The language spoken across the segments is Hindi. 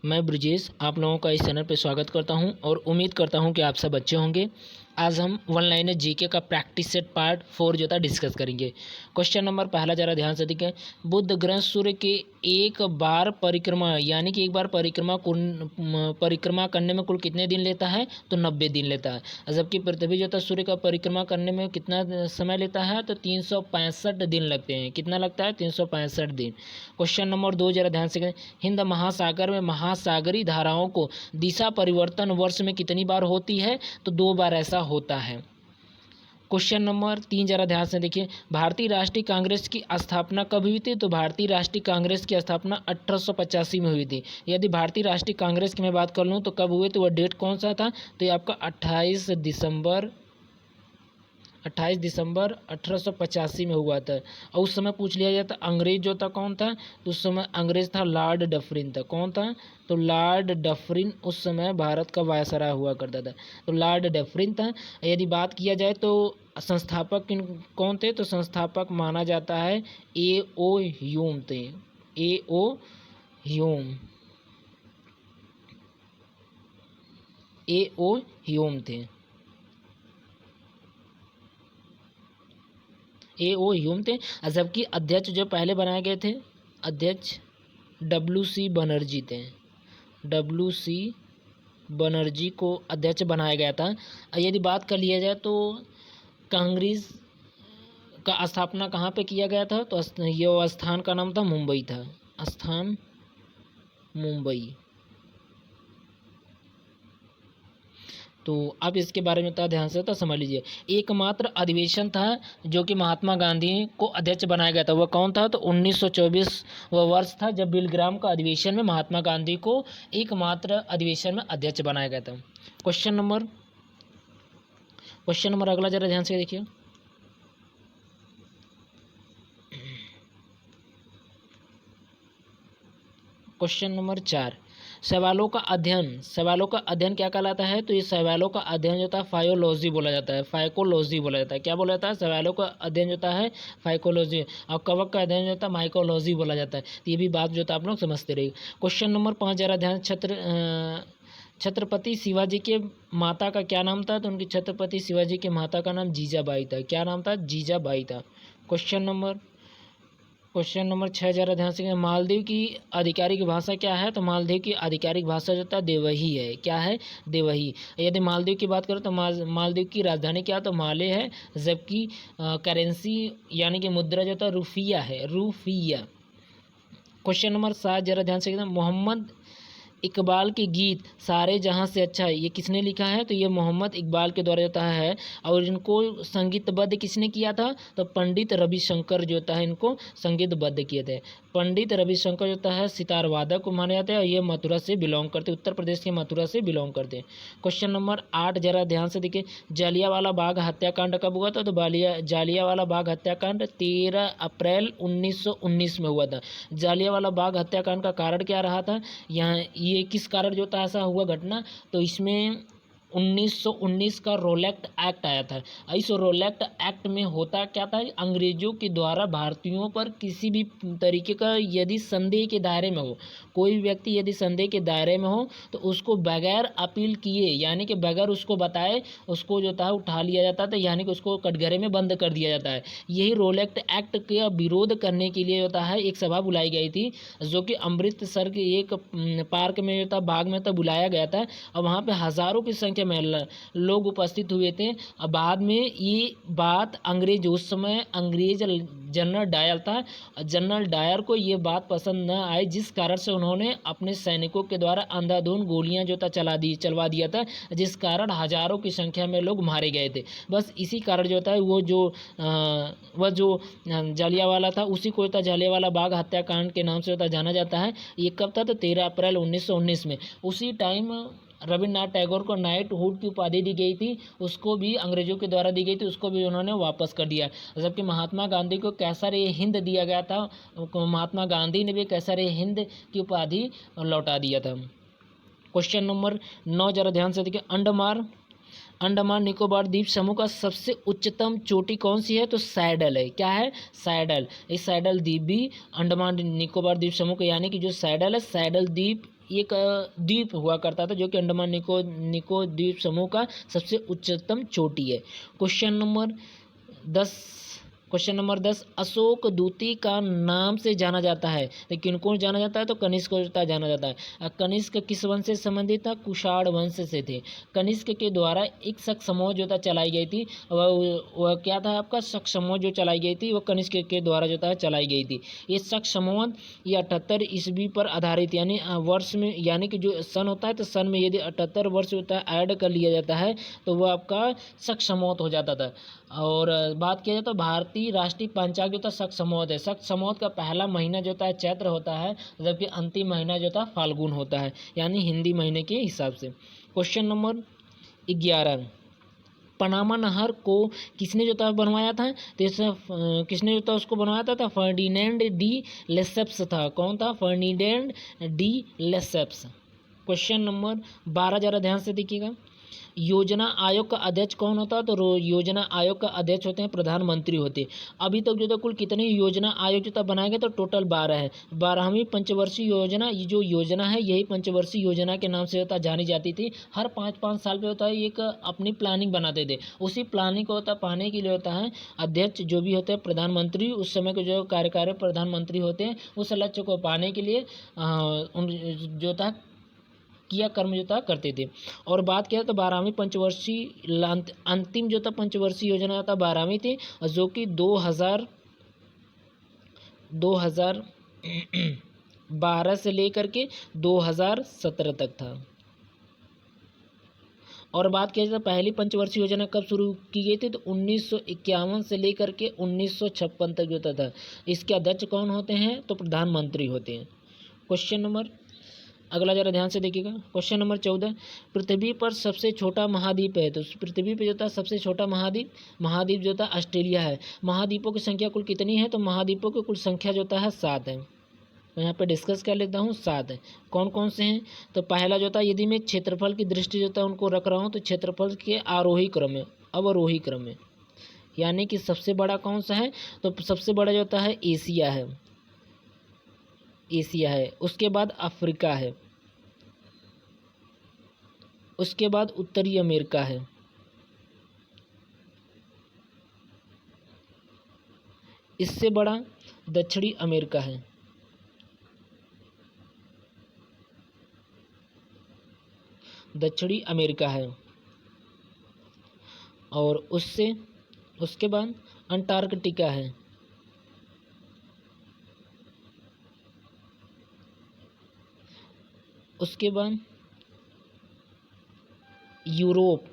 मैं ब्रिजेश आप लोगों का इस चैनल पर स्वागत करता हूं और उम्मीद करता हूं कि आप सब अच्छे होंगे। आज हम वन लाइनर जीके का प्रैक्टिस सेट पार्ट 4 जो था डिस्कस करेंगे। क्वेश्चन नंबर पहला जरा ध्यान से देखिए। बुध ग्रह सूर्य के एक बार परिक्रमा यानी कि एक बार परिक्रमा करने में कुल कितने दिन लेता है? तो 90 दिन लेता है। जबकि पृथ्वी जो था सूर्य का परिक्रमा करने में कितना समय लेता है? तो 365 दिन लगते हैं। कितना लगता है? 365 दिन। क्वेश्चन नंबर 2 जरा ध्यान से हिंद महासागर में महासागरीय धाराओं को दिशा परिवर्तन वर्ष में कितनी बार होती है? तो 2 बार ऐसा होता है। क्वेश्चन नंबर 3 जरा ध्यान से देखिए। भारतीय राष्ट्रीय कांग्रेस की स्थापना कब हुई थी? तो भारतीय राष्ट्रीय कांग्रेस की स्थापना 1885 में हुई थी। यदि भारतीय राष्ट्रीय कांग्रेस की मैं बात कर लूँ तो कब हुए, तो वह डेट कौन सा था? तो ये आपका 28 दिसंबर 1885 में हुआ था। और उस समय पूछ लिया जाता अंग्रेज जो था कौन था? तो उस समय अंग्रेज था लॉर्ड डफरिन था। कौन था? तो लॉर्ड डफरिन उस समय भारत का वायसराय हुआ करता था। तो लॉर्ड डफरिन था। यदि बात किया जाए तो संस्थापक कौन थे? तो संस्थापक माना जाता है A.O. ह्यूम थे। A.O. ह्यूम थे। A.O. ह्यूम थे। जबकि अध्यक्ष जो पहले बनाए गए थे, अध्यक्ष W.C. बनर्जी थे। W.C. बनर्जी को अध्यक्ष बनाया गया था। यदि बात कर लिया जाए तो कांग्रेस का स्थापना कहाँ पे किया गया था? तो ये स्थान का नाम था मुंबई था। स्थान मुंबई। तो अब इसके बारे में ध्यान से तो समझ लीजिए। एकमात्र अधिवेशन था जो कि महात्मा गांधी को अध्यक्ष बनाया गया था, वह कौन था? तो 1924 वह वर्ष था जब बिल ग्राम का अधिवेशन में महात्मा गांधी को एकमात्र अधिवेशन में अध्यक्ष बनाया गया था। क्वेश्चन नंबर अगला जरा ध्यान से देखिए। क्वेश्चन नंबर 4 सवालों का अध्ययन क्या कहलाता है? तो ये सवालों का अध्ययन जो था फाइकोलॉजी बोला जाता है। क्या बोला जाता है? सवालों का अध्ययन जो है फाइकोलॉजी, और कवक का अध्ययन जो था माइकोलॉजी बोला जाता है। तो ये भी बात जो था आप लोग समझते रहिए। क्वेश्चन नंबर 5 जरा ध्यान। छत्रपति शिवाजी के माता का क्या नाम था? तो उनकी छत्रपति शिवाजी के माता का नाम जीजाबाई था। क्या नाम था? जीजाबाई था। क्वेश्चन नंबर 6 जरा ध्यान से। मालदीव की आधिकारिक भाषा क्या है? तो मालदीव की आधिकारिक भाषा जो था देवही है। क्या है? देवही। यदि मालदीव की बात करें तो मालदीव की राजधानी क्या? तो माले है। जबकि करेंसी यानी कि मुद्रा जो था रुफिया है। रुफिया। क्वेश्चन नंबर 7 जरा ध्यान से। मोहम्मद इकबाल के गीत सारे जहां से अच्छा है, ये किसने लिखा है? तो ये मोहम्मद इकबाल के द्वारा होता है। और इनको संगीतबद्ध किसने किया था? तो पंडित रविशंकर जो है इनको संगीतबद्ध किए थे। पंडित रविशंकर जो है सितार वादक को माने जाते हैं और ये मथुरा से बिलोंग करते, उत्तर प्रदेश के मथुरा से बिलोंग करते हैं। क्वेश्चन नंबर 8 जरा ध्यान से देखिए। जालियांवाला बाग हत्याकांड कब हुआ था? तो जालियांवाला बाग हत्याकांड 13 अप्रैल 1919 में हुआ था। जालियांवाला बाग हत्याकांड का कारण क्या रहा था? यहाँ ये किस कारण जो था ऐसा हुआ घटना? तो इसमें 1919 का रोलैक्ट एक्ट आया था। इस रोलैक्ट एक्ट में होता क्या था? अंग्रेजों के द्वारा भारतीयों पर किसी भी तरीके का यदि संदेह के दायरे में हो, कोई व्यक्ति यदि संदेह के दायरे में हो तो उसको बगैर अपील किए यानी कि बगैर उसको बताए उसको जो था उठा लिया जाता था, यानी कि उसको कटघरे में बंद कर दिया जाता है। यही रोलैक्ट एक्ट का विरोध करने के लिए होता है एक सभा बुलाई गई थी, जो कि अमृतसर के एक पार्क में जो था बाग में था बुलाया गया था। और वहाँ पे हज़ारों की संख्या में लोग उपस्थित हुए थे। और बाद में ये बात उस समय अंग्रेज जनरल डायर था। जनरल डायर को ये बात पसंद न आई, जिस कारण से उन्होंने अपने सैनिकों के द्वारा अंधाधुंध गोलियां जो था चलवा दिया था, जिस कारण हजारों की संख्या में लोग मारे गए थे। बस इसी कारण जो था वह जो जालियांवाला था उसी को था जालियांवाला बाग हत्याकांड के नाम से होता जाना जाता है। ये कब था? तो 13 अप्रैल 1919 में। उसी टाइम रविन्द्रनाथ टैगोर को नाइटहुड की उपाधि दी गई थी, उसको भी अंग्रेजों के द्वारा दी गई थी, उसको भी उन्होंने वापस कर दिया। जबकि महात्मा गांधी को कैसर-ए-हिंद दिया गया था, महात्मा गांधी ने भी कैसर-ए-हिंद की उपाधि लौटा दिया था। क्वेश्चन नंबर 9 जरा ध्यान से देखिए। अंडमान निकोबार द्वीप समूह का सबसे उच्चतम चोटी कौन सी है? तो सैडल है। क्या है? सैडल। इस सैडल द्वीप भी अंडमान निकोबार द्वीप समूह का यानी कि जो सैडल है, सैडल द्वीप एक द्वीप हुआ करता था, जो कि अंडमान निको द्वीप समूह का सबसे उच्चतम चोटी है। क्वेश्चन नंबर 10 अशोक दूती का नाम से जाना जाता है, तो किनको जाना जाता है, तो कनिष्क को जाना जाता है। कनिष्क किस वंश से संबंधित था, कुषाण वंश से थे। कनिष्क के द्वारा एक शक समूह जो था चलाई गई थी, वह क्या था आपका, शक समूह जो चलाई गई थी वो कनिष्क के द्वारा जो था चलाई गई थी। ये शक समूह ये 78 ईस्वी पर आधारित, यानी वर्ष में, यानी कि जो सन होता है तो सन में यदि 78 वर्ष होता है ऐड कर लिया जाता है तो वह आपका शक समूह हो जाता था। और बात किया जाए तो भारतीय राष्ट्रीय पंचांग जो था शक समोद है। शक समोद का पहला महीना जो था चैत्र होता है, जबकि अंतिम महीना जो था फाल्गुन होता है, यानी हिंदी महीने के हिसाब से। क्वेश्चन नंबर 11 पनामा नहर को किसने जो था बनवाया था, तो किसने जो था उसको बनवाया था, फर्डिनेंड डी लेसेप्स था। कौन था, Ferdinand de Lesseps. Question number 12 जरा ध्यान से देखिएगा, योजना आयोग का अध्यक्ष कौन होता है, तो योजना आयोग का अध्यक्ष होते हैं प्रधानमंत्री होते हैं। अभी तक जो था कुल कितनी योजना आयोग जो था बनाए गए, तो टोटल 12 है। 12वीं पंचवर्षीय योजना, ये जो योजना है यही पंचवर्षीय योजना के नाम से होता जानी जाती थी। हर 5-5 साल पे होता है एक अपनी प्लानिंग बनाते थे, उसी प्लानिंग को होता पाने के लिए होता है अध्यक्ष जो भी होते हैं प्रधानमंत्री, उस समय के जो कार्यकारी प्रधानमंत्री होते हैं, उस लक्ष्य को पाने के लिए जो था किया कर्म जो था करते थे। और बात किया तो 12वीं पंचवर्षीय अंतिम जो था पंचवर्षीय योजना था 12वीं थी, जो कि 2012 से लेकर के 2017 तक था। और बात किया जाए तो पहली पंचवर्षीय योजना कब शुरू की गई थी, तो 1951 से लेकर के 1956 तक जो था। इसके अध्यक्ष कौन होते हैं, तो प्रधानमंत्री होते हैं। क्वेश्चन नंबर अगला जरा ध्यान से देखिएगा, क्वेश्चन नंबर 14 पृथ्वी पर सबसे छोटा महाद्वीप है, तो पृथ्वी पे जो था सबसे छोटा महाद्वीप जो था ऑस्ट्रेलिया है। महाद्वीपों की संख्या कुल कितनी है, तो महाद्वीपों की कुल संख्या जो है 7 है। तो यहाँ पे डिस्कस कर लेता हूँ, 7 है। कौन कौन से हैं, तो पहला जो था यदि मैं क्षेत्रफल की दृष्टि जो था उनको रख रहा हूँ, तो क्षेत्रफल के आरोही क्रम में, अवरोही क्रम में, यानी कि सबसे बड़ा कौन सा है, तो सबसे बड़ा जो होता है एशिया है, उसके बाद अफ्रीका है, उसके बाद उत्तरी अमेरिका है, इससे बड़ा दक्षिणी अमेरिका है, और उसके बाद अंटार्कटिका है, उसके बाद यूरोप,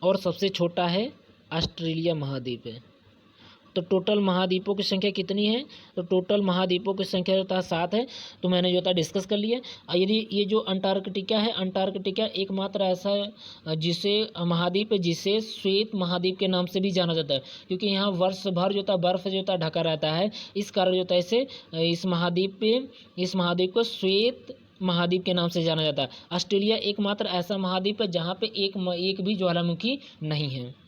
और सबसे छोटा है ऑस्ट्रेलिया महाद्वीप है। तो टोटल महाद्वीपों की संख्या कितनी है, तो टोटल महाद्वीपों की संख्या जो था 7 है। तो मैंने जो था डिस्कस कर लिया। यदि ये जो अंटार्कटिका है, अंटार्कटिका एकमात्र ऐसा जिसे महाद्वीप है जिसे श्वेत महाद्वीप के नाम से भी जाना जाता है, क्योंकि यहाँ वर्ष भर जो था बर्फ जो था ढका रहता है। इस कारण जो था इसे इस महाद्वीप को श्वेत महाद्वीप के नाम से जाना जाता है। ऑस्ट्रेलिया एकमात्र ऐसा महाद्वीप है जहाँ पे एक भी ज्वालामुखी नहीं है।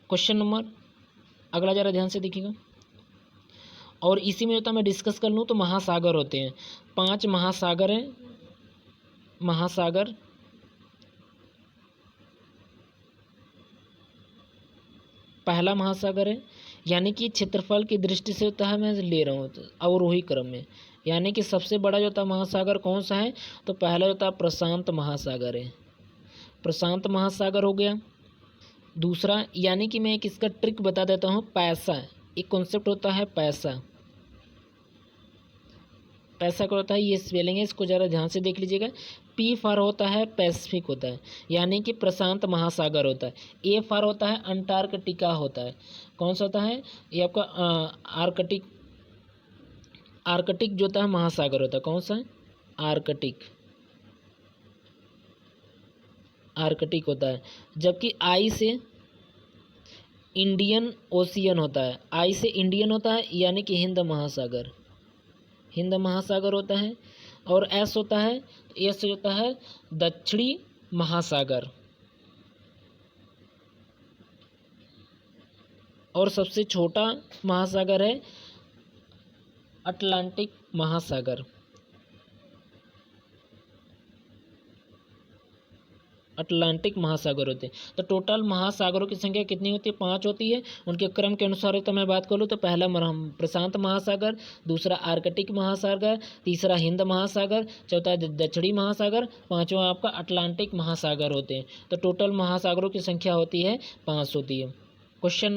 क्वेश्चन नंबर अगला जरा ध्यान से देखिएगा, और इसी में होता मैं डिस्कस कर लूँ तो महासागर होते हैं। 5 महासागर हैं। पहला महासागर है, यानी कि क्षेत्रफल की दृष्टि से होता है, मैं ले रहा हूँ तो अवरोही क्रम में, यानी कि सबसे बड़ा जो होता महासागर कौन सा है, तो पहला जो होता प्रशांत महासागर है, प्रशांत महासागर हो गया। दूसरा, यानी कि मैं एक इसका ट्रिक बता देता हूँ, पैसा, एक कॉन्सेप्ट होता है पैसा क्या होता है, ये स्पेलिंग है, इसको ज़रा ध्यान से देख लीजिएगा। पी फॉर होता है पैसिफिक होता है, यानी कि प्रशांत महासागर होता है। ए फॉर होता है अंटार्कटिका होता है। कौन सा होता है, ये आपका आर्कटिक जो होता है महासागर होता है। कौन सा है, आर्कटिक होता है। जबकि आई से इंडियन ओशियन होता है, आई से इंडियन होता है, यानी कि हिंद महासागर होता है। और एस होता है, एस होता है दक्षिणी महासागर। और सबसे छोटा महासागर है अटलांटिक महासागर। अटलांटिक महासागर होते हैं। तो टोटल महासागरों की संख्या कितनी होती है? 5 होती है। उनके क्रम के अनुसार तो मैं बात करूँ तो पहला प्रशांत महासागर, दूसरा आर्कटिक महासागर, तीसरा हिंद महासागर, चौथा दक्षिणी महासागर, पांचवा आपका अटलांटिक महासागर होते हैं। तो टोटल महासागरों की संख्या होती है 5 होती है। क्वेश्चन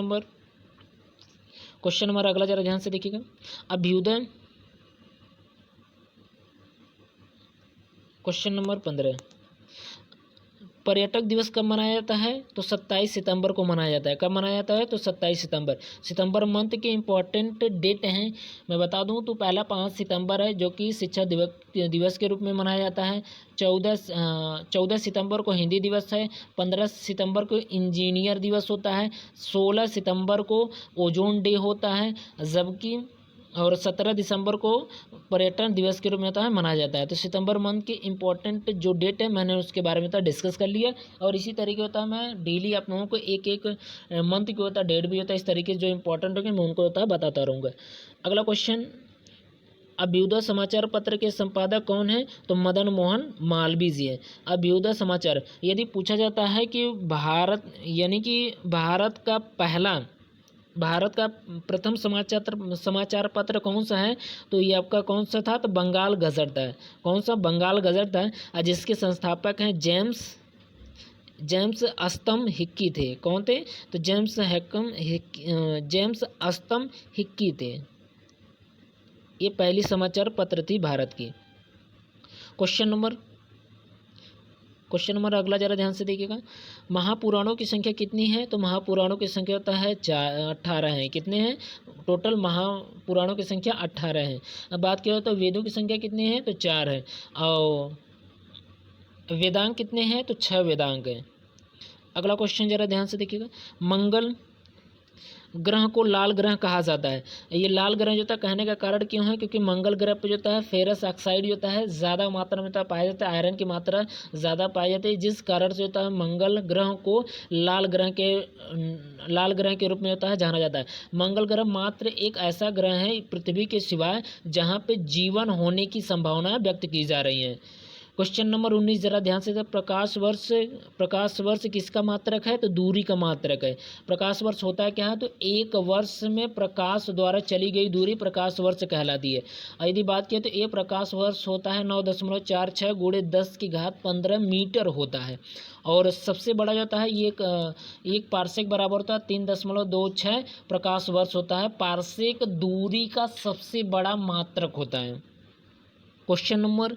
नंबर अगला जरा ध्यान से देखिएगा। अभ्युदय, क्वेश्चन नंबर 15, पर्यटक दिवस कब मनाया जाता है? तो 27 सितंबर को मनाया जाता है। कब मनाया जाता है? तो 27 सितंबर। सितंबर मंथ के इम्पोर्टेंट डेट हैं, मैं बता दूं तो पहला 5 सितंबर है जो कि शिक्षा दिवस के रूप में मनाया जाता है। 14 सितंबर को हिंदी दिवस है। 15 सितंबर को इंजीनियर दिवस होता है। 16 सितंबर को ओजोन डे होता है, जबकि और 17 दिसंबर को पर्यटन दिवस के रूप में होता है मनाया जाता है। तो सितंबर मंथ के इम्पोर्टेंट जो डेट है मैंने उसके बारे में तो डिस्कस कर लिया, और इसी तरीके होता है मैं डेली आप लोगों को एक एक मंथ की होता है, डेट भी होता है, इस तरीके जो इंपॉर्टेंट होगा मैं उनको होता है बताता रहूँगा। अगला क्वेश्चन, अभ्युदय समाचार पत्र के संपादक कौन है? तो मदन मोहन मालवीय जी है। अभ्युदय समाचार, यदि पूछा जाता है कि भारत यानी कि भारत का प्रथम समाचार पत्र कौन सा है, तो ये आपका कौन सा था? तो बंगाल गजट है। कौन सा? बंगाल गजट है, जिसके संस्थापक हैं जेम्स अस्तम हिक्की थे। कौन थे? तो जेम्स अस्तम हिक्की थे। ये पहली समाचार पत्र थी भारत की। क्वेश्चन नंबर अगला जरा ध्यान से देखिएगा। महापुराणों की संख्या कितनी है? तो महापुराणों की संख्या होता है 18 है। कितने हैं? टोटल महापुराणों की संख्या 18 है। अब बात किया तो वेदों की संख्या कितनी है? तो 4 है। और वेदांग कितने हैं? तो 6 वेदांग हैं। अगला क्वेश्चन जरा ध्यान से देखिएगा। मंगल ग्रह को लाल ग्रह कहा जाता है। ये लाल ग्रह जो होता है कहने का कारण क्यों है? क्योंकि मंगल ग्रह पर जो होता है फेरस ऑक्साइड जो होता है ज़्यादा मात्रा में पाया जाता है, आयरन की मात्रा ज़्यादा पाई जाती है, जिस कारण से होता है मंगल ग्रह को लाल ग्रह के रूप में होता है जाना जाता है। मंगल ग्रह मात्र एक ऐसा ग्रह है पृथ्वी के सिवाय जहाँ पे जीवन होने की संभावना व्यक्त की जा रही है। क्वेश्चन नंबर 19 जरा ध्यान से, प्रकाश वर्ष किसका मात्रक है? तो दूरी का मात्रक है। प्रकाश वर्ष होता है क्या है? तो एक वर्ष में प्रकाश द्वारा चली गई दूरी प्रकाश वर्ष कहलाती है। और यदि बात करें तो ये प्रकाश वर्ष होता है 9.46 गुणे 10⁻15 मीटर होता है। और सबसे बड़ा जो होता है ये एक पार्सेक बराबर होता है 3.26 प्रकाश वर्ष होता है। पार्सेक दूरी का सबसे बड़ा मात्रक होता है। क्वेश्चन नंबर,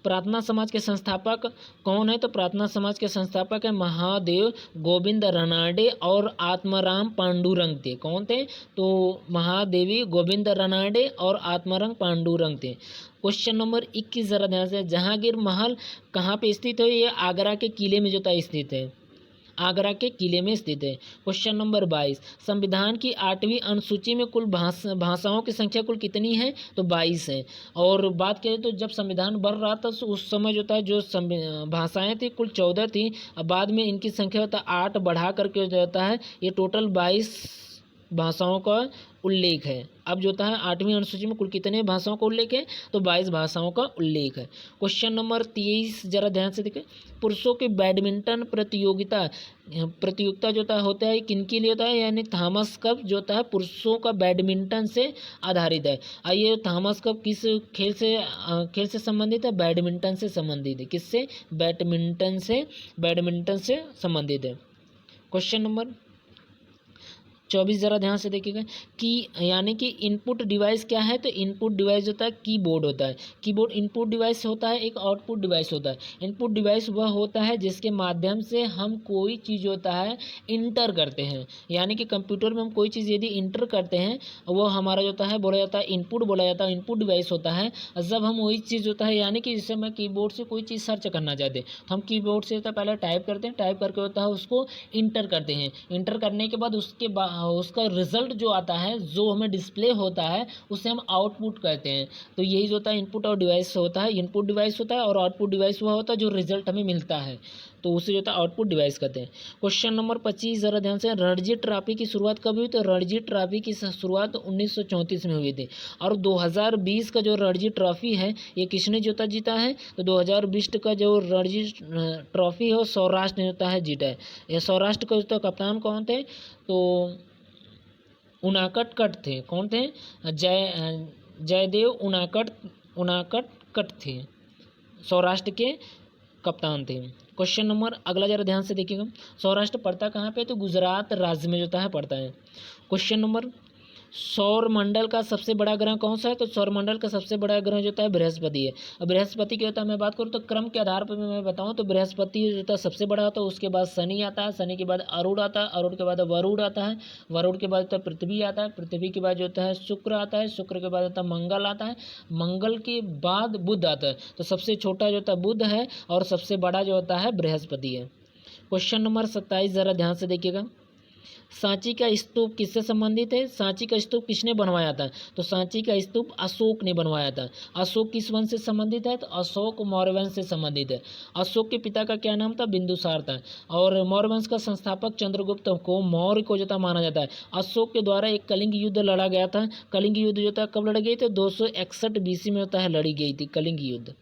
प्रार्थना समाज के संस्थापक कौन है? तो प्रार्थना समाज के संस्थापक है महादेव गोविंद रानडे और आत्माराम पांडुरंग थे। कौन थे? तो महादेवी गोविंद रानडे और आत्माराम पांडुरंग थे। क्वेश्चन नंबर 21 जरा ध्यान से, जहांगीर महल कहाँ पे स्थित है? ये आगरा के किले में जो था स्थित है, आगरा के किले में स्थित है। क्वेश्चन नंबर 22, संविधान की 8वीं अनुसूची में कुल भाषाओं की संख्या कुल कितनी है? तो 22 है। और बात करें तो जब संविधान बन रहा था तो उस समय जो था जो भाषाएं थी कुल 14 थी। अब बाद में इनकी संख्या होता है 8 बढ़ा करके जो होता है ये टोटल 22 भाषाओं का उल्लेख है। अब जो होता है 8वीं अनुसूची में कुल कितने भाषाओं का उल्लेख है? तो 22 भाषाओं का उल्लेख है। क्वेश्चन नंबर 23 जरा ध्यान से देखें, पुरुषों की बैडमिंटन प्रतियोगिता जो होता है किनके लिए होता है? यानी थॉमस कप जो होता है पुरुषों का बैडमिंटन से आधारित है। आइए थॉमस कप किस खेल से संबंधित है? बैडमिंटन से संबंधित है। किससे? बैडमिंटन से संबंधित है। क्वेश्चन नंबर 24 जरा ध्यान से देखिएगा कि यानी कि इनपुट डिवाइस क्या है? तो इनपुट डिवाइस होता है कीबोर्ड होता है। कीबोर्ड इनपुट डिवाइस होता है, एक आउटपुट डिवाइस होता है। इनपुट डिवाइस वह होता है जिसके माध्यम से हम कोई चीज़ होता है इंटर करते हैं, यानी कि कंप्यूटर में हम कोई चीज़ यदि इंटर करते हैं वो हमारा जो होता है बोला जाता है इनपुट बोला जाता है, इनपुट डिवाइस होता है। जब हम वही चीज़ होता है यानी कि जैसे मैं कीबोर्ड से कोई चीज़ सर्च करना चाहते हैं तो हम कीबोर्ड से होता है पहले टाइप करते हैं, टाइप करके होता है उसको इंटर करते हैं। इंटर करने के बाद उसका रिजल्ट जो आता है जो हमें डिस्प्ले होता है उसे हम आउटपुट कहते हैं। तो यही जो होता है इनपुट और डिवाइस होता है, इनपुट डिवाइस होता है और आउटपुट डिवाइस वह होता है जो रिजल्ट हमें मिलता है। तो उसे जो होता है आउटपुट डिवाइस कहते हैं। क्वेश्चन नंबर 25 ज़रा ध्यान से, रणजी ट्रॉफी की शुरुआत कब हुई? तो रणजी ट्रॉफी की शुरुआत 1934 में हुई थी। और 2020 का जो रणजी ट्रॉफी है ये किसने जीता है? तो 2020 का जो रणजी ट्रॉफी है वो सौराष्ट्र ने होता है जीता है। ये सौराष्ट्र का जो कप्तान कौन थे? तो उनाकट कट थे। कौन थे? जयदेव उनाकट कट थे, सौराष्ट्र के कप्तान थे। क्वेश्चन नंबर अगला जरा ध्यान से देखिएगा, सौराष्ट्र पड़ता कहाँ पे? तो गुजरात राज्य में जो होता है पड़ता है। क्वेश्चन नंबर, सौर मंडल का सबसे बड़ा ग्रह कौन सा है? तो सौर मंडल का सबसे बड़ा ग्रह जो होता है बृहस्पति है। अब बृहस्पति की होता है मैं बात करूँ तो क्रम के आधार पर मैं बताऊँ तो बृहस्पति जो होता है सबसे बड़ा होता है, उसके बाद शनि आता है, शनि के बाद अरुण आता है, अरुण के बाद वरुण आता है, वरुण के बाद होता है पृथ्वी आता है, पृथ्वी के बाद जो होता है शुक्र आता है, शुक्र के बाद होता है मंगल आता है, मंगल के बाद बुध आता है। तो सबसे छोटा जो होता है बुध है और सबसे बड़ा जो होता है बृहस्पति है। क्वेश्चन नंबर 27 ज़रा ध्यान से देखिएगा, सांची का स्तूप किससे संबंधित है? सांची का स्तूप किसने बनवाया था? तो सांची का स्तूप अशोक ने बनवाया था। अशोक किस वंश से संबंधित है? तो अशोक मौर्य वंश से संबंधित है। अशोक के पिता का क्या नाम था? बिंदुसार था। और मौर्य वंश का संस्थापक चंद्रगुप्त को मौर्य को जो था माना जाता है। अशोक के द्वारा एक कलिंग युद्ध लड़ा गया था। कलिंग युद्ध जो था कब लड़ी गई थी? 261 BC में होता है लड़ी गई थी कलिंग युद्ध।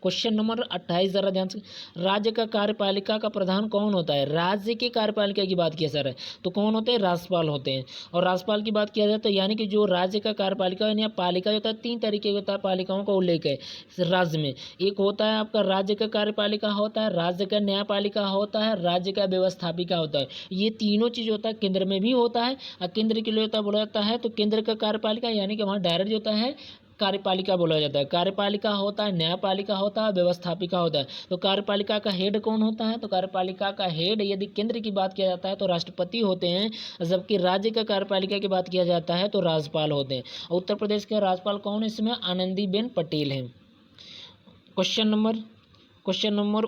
क्वेश्चन नंबर 28 ज़रा ध्यान से, राज्य का कार्यपालिका का प्रधान कौन होता है? राज्य की कार्यपालिका की बात किया जा रहा है तो कौन होते हैं? राज्यपाल होते हैं। और राज्यपाल की बात किया जाए तो यानी कि जो राज्य का कार्यपालिका यानी पालिका होता है, 3 तरीके के होता है पालिकाओं का उल्लेख है राज्य में। एक होता है आपका राज्य का कार्यपालिका होता है, राज्य का न्यायपालिका होता है, राज्य का व्यवस्थापिका होता है। ये तीनों चीज़ होता है केंद्र में भी होता है और केंद्र के लिए होता बोला जाता है तो केंद्र का कार्यपालिका यानी कि वहाँ डायरेक्ट जो होता है कार्यपालिका बोला जाता है। कार्यपालिका होता है, न्यायपालिका होता है, व्यवस्थापिका होता है। तो कार्यपालिका का हेड कौन होता है? तो कार्यपालिका का हेड यदि केंद्र की बात किया जाता है तो राष्ट्रपति होते हैं, जबकि राज्य का कार्यपालिका की बात किया जाता है तो राज्यपाल होते हैं। उत्तर प्रदेश के राज्यपाल कौन है? इसमें आनंदीबेन पटेल हैं। क्वेश्चन नंबर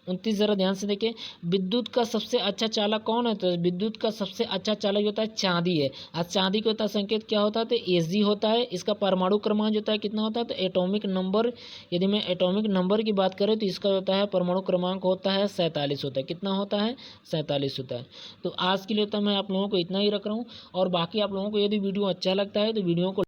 29 ज़रा ध्यान से देखिए, विद्युत का सबसे अच्छा चालक कौन है? तो विद्युत का सबसे अच्छा चालक होता है चांदी है। आज चांदी का होता है संकेत क्या होता है? तो Ag होता है। इसका परमाणु क्रमांक जो होता है कितना होता है? तो एटॉमिक नंबर, यदि मैं एटॉमिक नंबर की बात करें तो इसका होता है परमाणु क्रमांक होता है 47 होता है। कितना होता है? 47 होता है। तो आज के लिए तो मैं आप लोगों को इतना ही रख रहा हूँ और बाकी आप लोगों को यदि वीडियो अच्छा लगता है तो वीडियो को